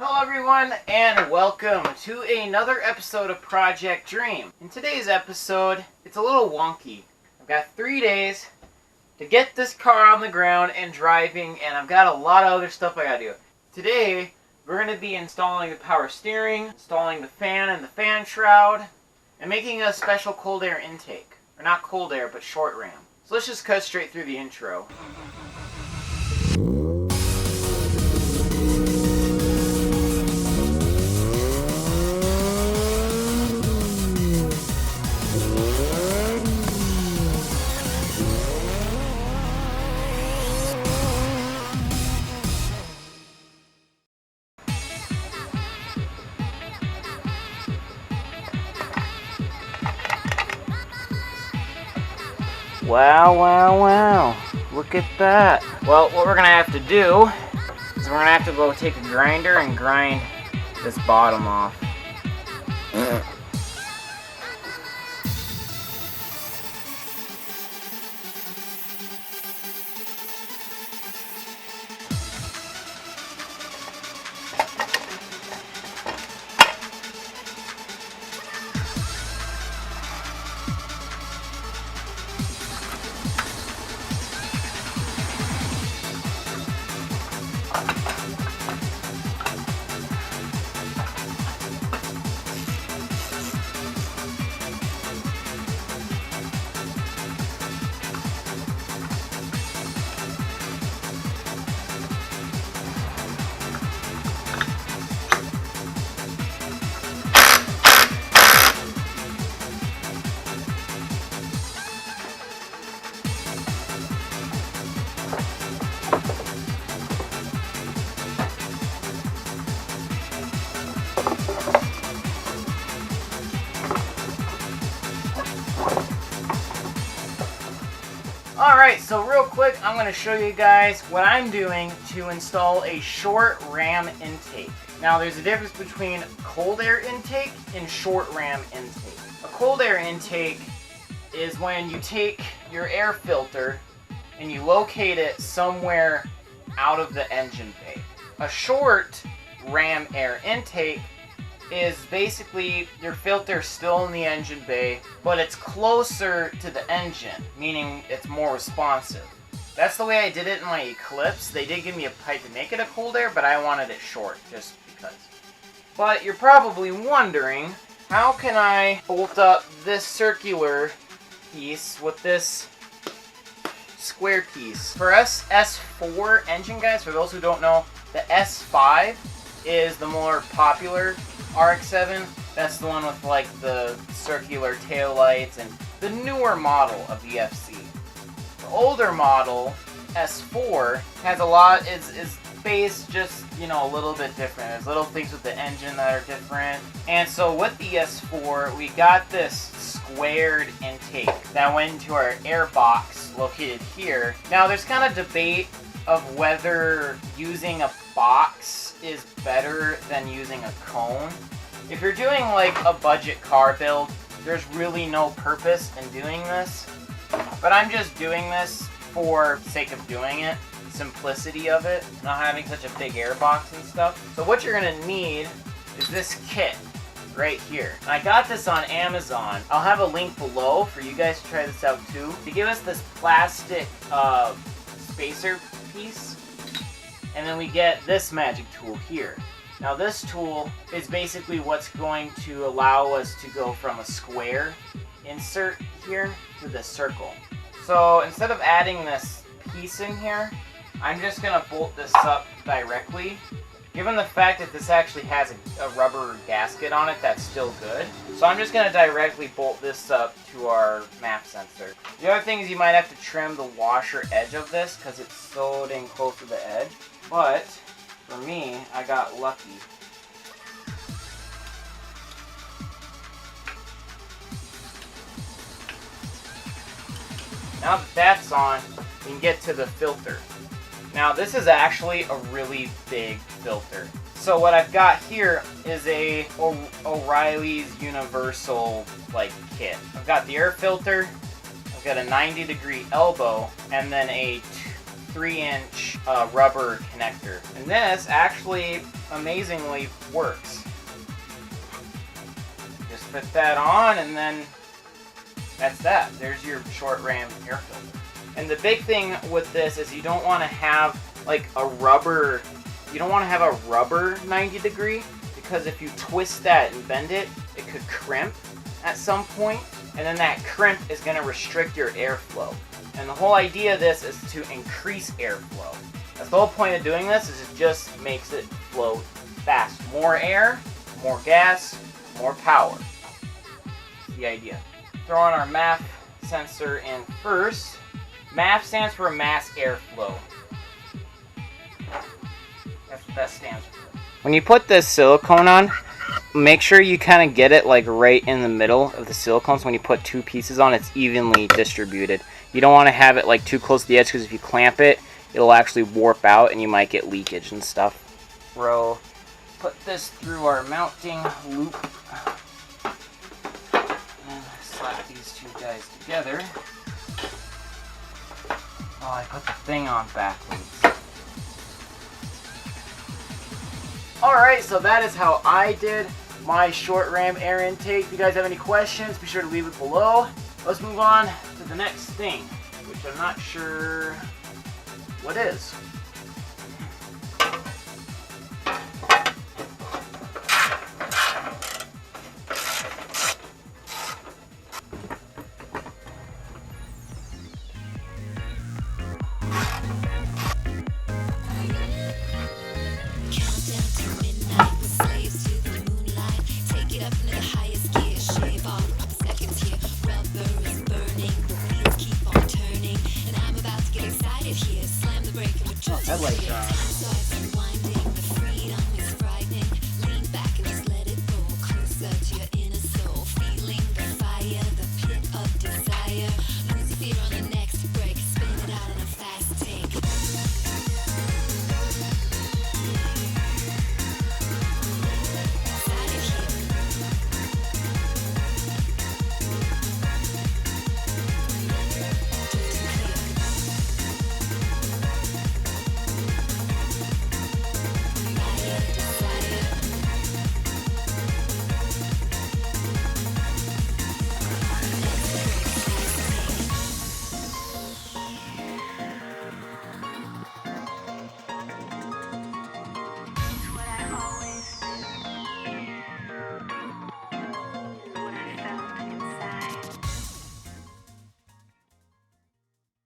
Hello everyone, and welcome to another episode of Project Dream. In today's episode, it's a little wonky. I've got 3 days to get this car on the ground and driving, and I've got a lot of other stuff I gotta do. Today, we're going to be installing the power steering, installing the fan and the fan shroud, and making a special cold air intake. Or not cold air, but short ram. So let's just cut straight through the intro. Wow. Look at that. Well, what we're going to have to do is we're going to have to go take a grinder and grind this bottom off. Alright, so real quick, I'm going to show you guys what I'm doing to install a short ram intake. Now, there's a difference between cold air intake and short ram intake. A cold air intake is when you take your air filter and you locate it somewhere out of the engine bay. A short ram air intake is basically your filter still in the engine bay, but it's closer to the engine, meaning it's more responsive. That's the way I did it in my Eclipse. They did give me a pipe to make it a cold air, but I wanted it short, just because. But you're probably wondering, how can I bolt up this circular piece with this square piece? For us S4 engine guys, for those who don't know, the S5 is the more popular Rx7. That's the one with like the circular taillights and the newer model of the FC. The older model, S4, has a lot, is based just, a little bit different. There's little things with the engine that are different. And so with the S4, we got this squared intake that went into our air box located here. Now there's kind of debate of whether using a box is better than using a cone. If you're doing like a budget car build, there's really no purpose in doing this. But I'm just doing this for the sake of doing it. Simplicity of it, not having such a big air box and stuff. So what you're gonna need is this kit right here. I got this on Amazon. I'll have a link below for you guys to try this out too. They give us this plastic spacer piece, and then we get this magic tool here. Now this tool is basically what's going to allow us to go from a square insert here to the circle. So instead of adding this piece in here, I'm just going to bolt this up directly. Given the fact that this actually has a rubber gasket on it, that's still good. So I'm just going to directly bolt this up to our map sensor. The other thing is you might have to trim the washer edge of this because it's so dang close to the edge. But for me, I got lucky. Now that that's on, we can get to the filter. Now this is actually a really big filter. So what I've got here is a O'Reilly's Universal kit. I've got the air filter, I've got a 90-degree elbow, and then a 3-inch rubber connector. And this actually amazingly works. Just put that on, and then that's that. There's your short ram air filter. And the big thing with this is you don't want to have like a rubber, you don't want to have a rubber 90 degree, because if you twist that and bend it, it could crimp at some point, and then that crimp is going to restrict your airflow. And the whole idea of this is to increase airflow. That's the whole point of doing this, is it just makes it flow fast. More air, more gas, more power. That's the idea. Throw on our MAF sensor in first. MAF stands for mass airflow. That's what that stands for. When you put this silicone on, make sure you kind of get it like right in the middle of the silicone, so when you put two pieces on, it's evenly distributed. You don't want to have it like too close to the edge, because if you clamp it, it'll actually warp out and you might get leakage and stuff. Put this through our mounting loop and slap these two guys together. Oh, I put the thing on backwards. Alright, so that is how I did my short ram air intake. If you guys have any questions, be sure to leave it below. Let's move on to the next thing, which I'm not sure what is.